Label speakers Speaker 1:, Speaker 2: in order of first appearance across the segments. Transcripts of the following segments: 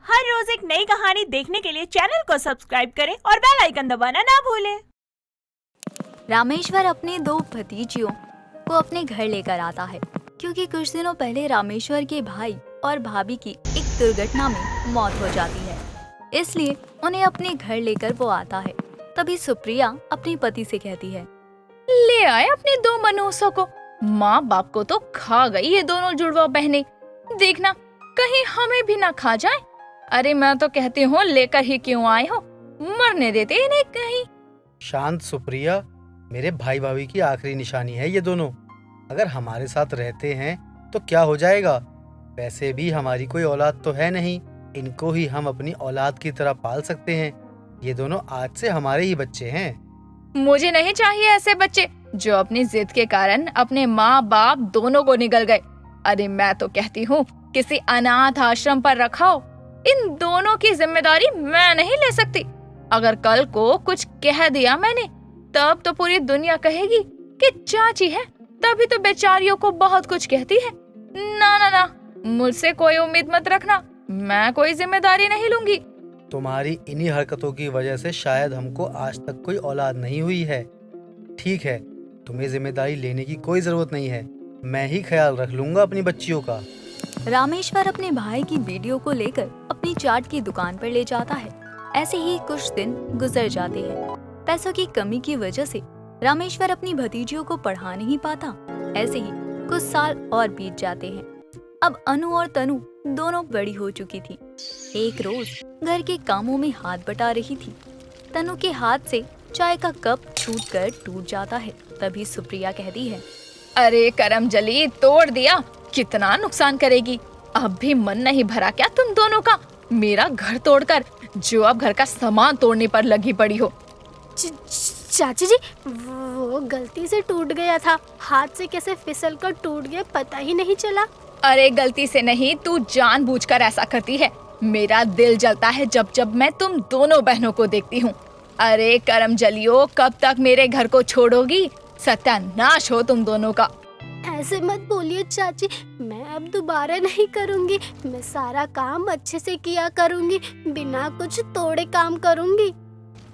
Speaker 1: हर रोज एक नई कहानी देखने के लिए चैनल को सब्सक्राइब करें और बेल आइकन दबाना ना भूलें।
Speaker 2: रामेश्वर अपने दो भतीजियों को अपने घर लेकर आता है क्योंकि कुछ दिनों पहले रामेश्वर के भाई और भाभी की एक दुर्घटना में मौत हो जाती है, इसलिए उन्हें अपने घर लेकर वो आता है। तभी सुप्रिया अपने पति से कहती है,
Speaker 3: ले आए अपने दो मनोसों को। माँ बाप को तो खा गई ये दोनों जुड़वा बहनें। देखना कहीं हमें भी ना खा जाए। अरे मैं तो कहती हूँ लेकर ही क्यों आए हो, मरने देते इन्हें कहीं।
Speaker 4: शांत सुप्रिया, मेरे भाई भाभी की आखिरी निशानी है ये दोनों। अगर हमारे साथ रहते हैं तो क्या हो जाएगा? वैसे भी हमारी कोई औलाद तो है नहीं, इनको ही हम अपनी औलाद की तरह पाल सकते हैं। ये दोनों आज से हमारे ही बच्चे हैं।
Speaker 3: मुझे नहीं चाहिए ऐसे बच्चे जो अपनी जिद के कारण अपने माँ बाप दोनों को निगल गए। अरे मैं तो कहती हूँ किसी अनाथ आश्रम पर रखाओ। इन दोनों की जिम्मेदारी मैं नहीं ले सकती। अगर कल को कुछ कह दिया मैंने तब तो पूरी दुनिया कहेगी कि चाची है, तभी तो बेचारियों को बहुत कुछ कहती है। ना ना ना, मुझसे कोई उम्मीद मत रखना, मैं कोई जिम्मेदारी नहीं लूंगी।
Speaker 4: तुम्हारी इन्हीं हरकतों की वजह से शायद हमको आज तक कोई औलाद नहीं हुई है। ठीक है, तुम्हें जिम्मेदारी लेने की कोई जरूरत नहीं है, मैं ही ख्याल रख लूंगा अपनी बच्चियों का।
Speaker 2: रामेश्वर अपने भाई की वीडियो को लेकर अपनी चाट की दुकान पर ले जाता है। ऐसे ही कुछ दिन गुजर जाते हैं। पैसों की कमी की वजह से रामेश्वर अपनी भतीजियों को पढ़ा नहीं पाता। ऐसे ही कुछ साल और बीत जाते हैं। अब अनु और तनु दोनों बड़ी हो चुकी थी। एक रोज घर के कामों में हाथ बटा रही थी। तनु के हाथ से चाय का कप छूटकर टूट जाता है। तभी सुप्रिया कहती है,
Speaker 3: अरे करमजली, तोड़ दिया, कितना नुकसान करेगी। अब भी मन नहीं भरा क्या तुम दोनों का? मेरा घर तोड़कर जो अब घर का सामान तोड़ने पर लगी पड़ी हो।
Speaker 5: चाची जी, वो गलती से टूट गया था, हाथ से कैसे फिसल कर टूट गया पता ही नहीं चला।
Speaker 3: अरे गलती से नहीं, तू जानबूझकर ऐसा करती है। मेरा दिल जलता है जब जब मैं तुम दोनों बहनों को देखती हूँ। अरे करमजलियो, कब तक मेरे घर को छोड़ोगी? सत्यानाश हो तुम दोनों का।
Speaker 5: ऐसे मत बोलिए चाची, मैं अब दोबारा नहीं करूँगी। मैं सारा काम अच्छे से किया करूँगी, बिना कुछ तोड़े काम करूँगी।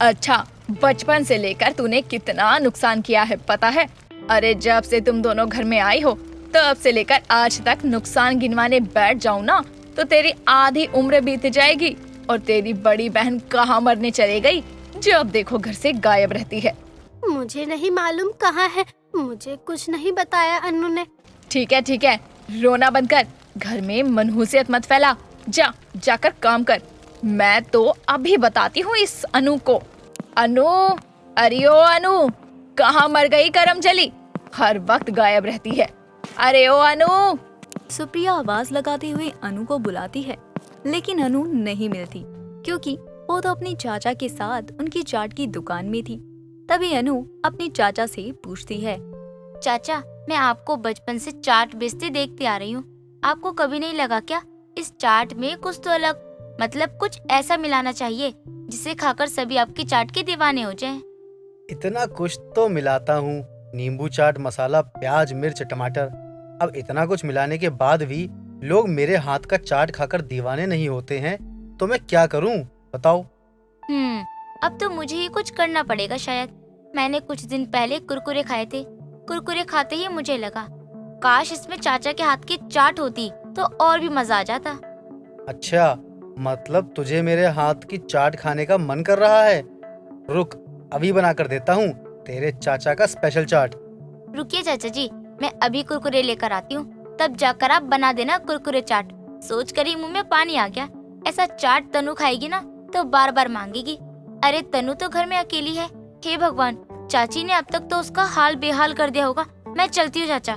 Speaker 3: अच्छा, बचपन से लेकर तूने कितना नुकसान किया है पता है? अरे जब से तुम दोनों घर में आई हो तब से लेकर आज तक नुकसान गिनवाने बैठ जाऊं ना तो तेरी आधी उम्र बीत जाएगी। और तेरी बड़ी बहन कहाँ मरने चली गई, जब देखो घर से गायब रहती है।
Speaker 5: मुझे नहीं मालूम कहाँ है, मुझे कुछ नहीं बताया अनु ने।
Speaker 3: ठीक है, रोना बंद कर, घर में मनहूसियत मत फैला। जाकर काम कर। मैं तो अभी बताती हूँ इस अनु को। अनु, अरे ओ अनु, कहाँ मर गई करमजली? हर वक्त गायब रहती है। अरे ओ अनु।
Speaker 2: सुप्रिया आवाज लगाते हुए अनु को बुलाती है, लेकिन अनु नहीं मिलती क्योंकि वो तो अपनी चाचा के साथ उनकी चाट की दुकान में थी। तभी अनु अपनी चाचा से पूछती है,
Speaker 6: चाचा, मैं आपको बचपन से चाट बेचते देखते आ रही हूँ। आपको कभी नहीं लगा क्या इस चाट में कुछ तो अलग, मतलब कुछ ऐसा मिलाना चाहिए जिसे खाकर सभी आपकी चाट के दीवाने हो जाएं?
Speaker 4: इतना कुछ तो मिलाता हूँ, नींबू चाट मसाला, प्याज, मिर्च, टमाटर। अब इतना कुछ मिलाने के बाद भी लोग मेरे हाथ का चाट खाकर दीवाने नहीं होते हैं तो मैं क्या करूँ बताओ?
Speaker 6: अब तो मुझे ही कुछ करना पड़ेगा शायद। मैंने कुछ दिन पहले कुरकुरे खाए थे। कुरकुरे खाते ही मुझे लगा काश इसमें चाचा के हाथ की चाट होती तो और भी मजा आ जाता।
Speaker 4: अच्छा, मतलब तुझे मेरे हाथ की चाट खाने का मन कर रहा है? रुक, अभी बना कर देता हूँ तेरे चाचा का स्पेशल चाट।
Speaker 6: रुकिए चाचा जी, मैं अभी कुरकुरे लेकर आती हूँ, तब जाकर आप बना देना कुरकुरे चाट। सोच कर ही मुँह में पानी आ गया। ऐसा चाट तनु खाएगी ना तो बार बार मांगेगी। अरे तनु तो घर में अकेली है। हे भगवान, चाची ने अब तक तो उसका हाल बेहाल कर दिया होगा। मैं चलती हूँ चाचा।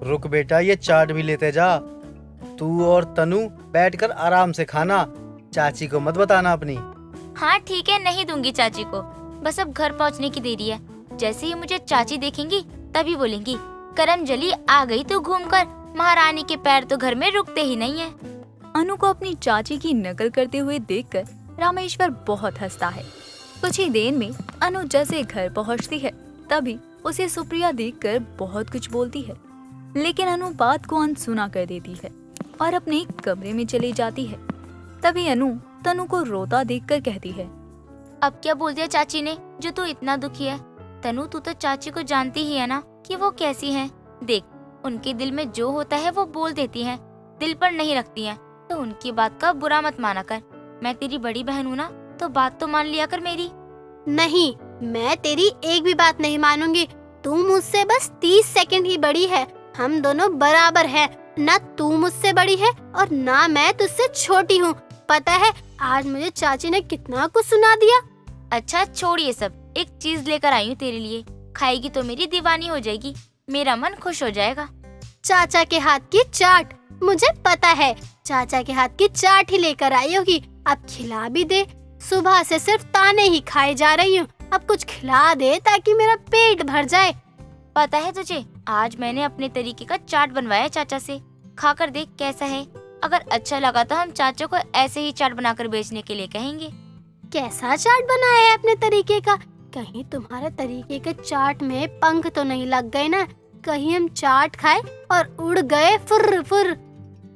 Speaker 4: रुक बेटा, ये चाट भी लेते जा। तू और तनु बैठकर आराम से खाना, चाची को मत बताना अपनी।
Speaker 6: हाँ ठीक है, नहीं दूंगी चाची को। बस अब घर पहुँचने की देरी है। जैसे ही मुझे चाची देखेंगी तभी बोलेंगी, करमजली आ गई तू घूमकर। महारानी के पैर तो घर में रुकते ही नहीं है।
Speaker 2: अनु को अपनी चाची की नकल करते हुए देखकर रामेश्वर बहुत हंसता है। कुछ ही देर में अनु जैसे घर पहुंचती है तभी उसे सुप्रिया देखकर बहुत कुछ बोलती है, लेकिन अनु बात को अनसुना कर देती है और अपने कमरे में चली जाती है। तभी अनु तनु को रोता देखकर कहती है।
Speaker 6: अब क्या बोल दिया चाची ने जो तू इतना दुखी है? तनु, तू तो चाची को जानती ही है ना कि वो कैसी हैं। देख, उनके दिल में जो होता है वो बोल देती हैं, दिल पर नहीं रखती हैं। तो उनकी बात का बुरा मत माना कर। मैं तेरी बड़ी बहन हूँ ना, तो बात तो मान लिया कर मेरी।
Speaker 5: नहीं, मैं तेरी एक भी बात नहीं मानूंगी। तू मुझसे बस 30 सेकंड ही बड़ी है। हम दोनों बराबर हैं। ना तू मुझसे बड़ी है और ना मैं तुझसे छोटी हूँ। पता है आज मुझे चाची ने कितना कुछ सुना दिया।
Speaker 6: अच्छा छोड़ ये सब, एक चीज लेकर आई हूँ तेरे लिए। खाएगी तो मेरी दीवानी हो जाएगी, मेरा मन खुश हो जाएगा।
Speaker 5: चाचा के हाथ की चाट, मुझे पता है चाचा के हाथ की चाट ही लेकर आई होगी। अब खिला भी दे। सुबह से सिर्फ ताने ही खाए जा रही हूँ। अब कुछ खिला दे ताकि मेरा पेट भर जाए।
Speaker 6: पता है तुझे, आज मैंने अपने तरीके का चाट बनवाया चाचा से। खाकर देख कैसा है। अगर अच्छा लगा तो हम चाचा को ऐसे ही चाट बनाकर बेचने के लिए कहेंगे।
Speaker 5: कैसा चाट बनाया है अपने तरीके का? कहीं तुम्हारे तरीके के चाट में पंख तो नहीं लग गए ना? कहीं हम चाट खाए और उड़ गए फुर फुर।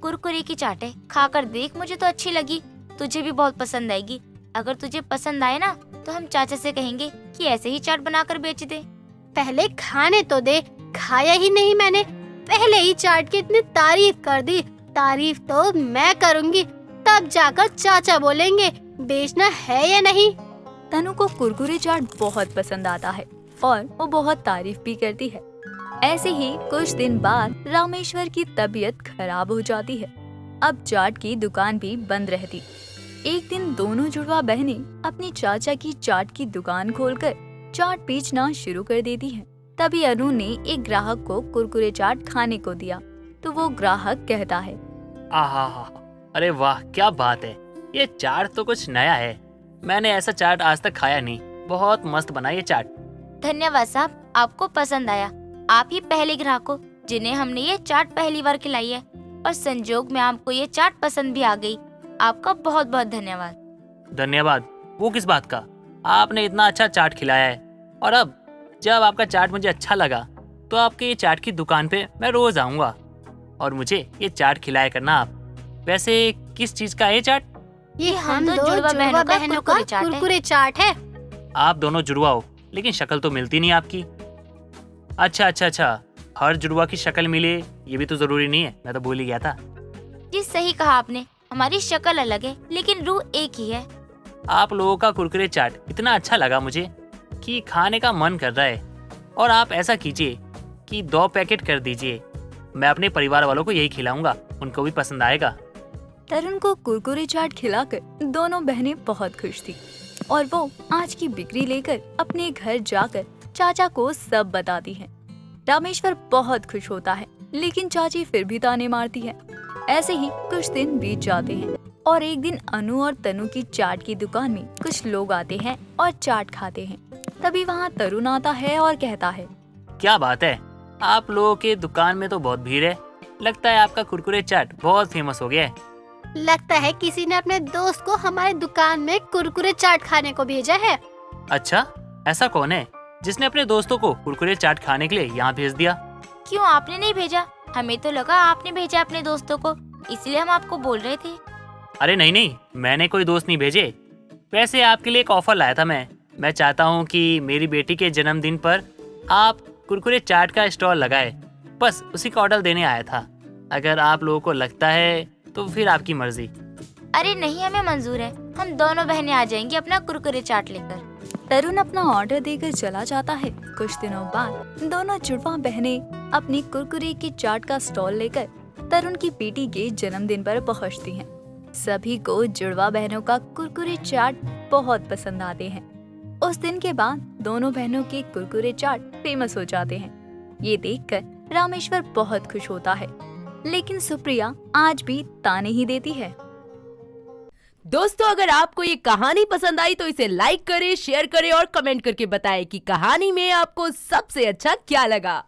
Speaker 6: कुरकुरे की चाट है, खाकर देख। मुझे तो अच्छी लगी, तुझे भी बहुत पसंद आएगी। अगर तुझे पसंद आए ना तो हम चाचा से कहेंगे कि ऐसे ही चाट बनाकर बेच दे।
Speaker 5: पहले खाने तो दे। खाया ही नहीं मैंने, पहले ही चाट की इतनी तारीफ कर दी। तारीफ तो मैं करूंगी, तब जाकर चाचा बोलेंगे बेचना है या नहीं।
Speaker 2: तनु को कुरकुरे चाट बहुत पसंद आता है और वो बहुत तारीफ भी करती है। ऐसे ही कुछ दिन बाद रामेश्वर की तबीयत खराब हो जाती है। अब चाट की दुकान भी बंद रहती। एक दिन दोनों जुड़वा बहनें अपनी चाचा की चाट की दुकान खोलकर चाट बेचना शुरू कर देती हैं। तभी अनु ने एक ग्राहक को कुरकुरे चाट खाने को दिया तो वो ग्राहक कहता है,
Speaker 7: आहा, अरे वाह क्या बात है, ये चाट तो कुछ नया है। मैंने ऐसा चाट आज तक खाया नहीं। बहुत मस्त बना ये चाट।
Speaker 6: धन्यवाद साहब, आपको पसंद आया। आप ही पहले ग्राहक हो जिन्हें हमने ये चाट पहली बार खिलाई है और संजोग में आपको ये चाट पसंद भी आ गई। आपका बहुत बहुत धन्यवाद।
Speaker 7: धन्यवाद वो किस बात का? आपने इतना अच्छा चाट खिलाया है और अब जब आपका चाट मुझे अच्छा लगा तो आपके ये चाट की दुकान पे मैं रोज आऊँगा और मुझे ये चाट खिलाया करना आप। वैसे किस चीज का है ये चाट?
Speaker 5: ये हम दो
Speaker 6: जुड़वा
Speaker 5: जुड़वा बहनों का
Speaker 6: चाट है।
Speaker 5: कुरकुरे चाट है।
Speaker 7: आप दोनों जुड़वा हो लेकिन शक्ल तो मिलती नहीं आपकी। अच्छा, हर जुड़वा की शक्ल मिले ये भी तो जरूरी नहीं है। मैं तो भूल ही गया था।
Speaker 6: जी सही कहा आपने, हमारी शक्ल अलग है लेकिन रूह एक ही है।
Speaker 7: आप लोगों का कुरकुरे चाट इतना अच्छा लगा मुझे कि खाने का मन कर रहा है। और आप ऐसा कीजिए कि 2 पैकेट कर दीजिए। मैं अपने परिवार वालों को यही खिलाऊंगा, उनको भी पसंद आएगा।
Speaker 2: तरुण को कुरकुरे चाट खिलाकर दोनों बहनें बहुत खुश थी और वो आज की बिक्री लेकर अपने घर जाकर चाचा को सब बताती हैं। रामेश्वर बहुत खुश होता है लेकिन चाची फिर भी ताने मारती है। ऐसे ही कुछ दिन बीत जाते हैं और एक दिन अनु और तनु की चाट की दुकान में कुछ लोग आते हैं और चाट खाते हैं। तभी वहाँ तरुण आता है और कहता है,
Speaker 7: क्या बात है, आप लोगों के दुकान में तो बहुत भीड़ है। लगता है आपका कुरकुरे चाट बहुत फेमस हो गया है।
Speaker 5: लगता है किसी ने अपने दोस्त को हमारे दुकान में कुरकुरे चाट खाने को भेजा है।
Speaker 7: अच्छा, ऐसा कौन है जिसने अपने दोस्तों को कुरकुरे चाट खाने के लिए यहाँ भेज दिया?
Speaker 6: क्यों आपने नहीं भेजा? हमें तो लगा आपने भेजा अपने दोस्तों को, इसलिए हम आपको बोल रहे थे।
Speaker 7: अरे नहीं, मैंने कोई दोस्त नहीं भेजे। वैसे आपके लिए एक ऑफर लाया था मैं चाहता हूँ कि मेरी बेटी के जन्मदिन पर आप कुरकुरे चाट का स्टॉल लगाए। बस उसी का ऑर्डर देने आया था। अगर आप लोगों को लगता है तो फिर आपकी मर्जी।
Speaker 6: अरे नहीं, हमें मंजूर है। हम दोनों बहनें आ जाएंगी अपना कुरकुरे चाट लेकर।
Speaker 2: तरुण अपना ऑर्डर देकर चला जाता है। कुछ दिनों बाद दोनों जुड़वा बहनें अपनी कुरकुरे की चाट का स्टॉल लेकर तरुण की बेटी के जन्मदिन पर पहुंचती हैं। सभी को जुड़वा बहनों का कुरकुरे चाट बहुत पसंद आते हैं। उस दिन के बाद दोनों बहनों के कुरकुरे चाट फेमस हो जाते हैं। ये देखकर रामेश्वर बहुत खुश होता है लेकिन सुप्रिया आज भी ताने ही देती है।
Speaker 8: दोस्तों, अगर आपको ये कहानी पसंद आई तो इसे लाइक करें, शेयर करें और कमेंट करके बताएं कि कहानी में आपको सबसे अच्छा क्या लगा।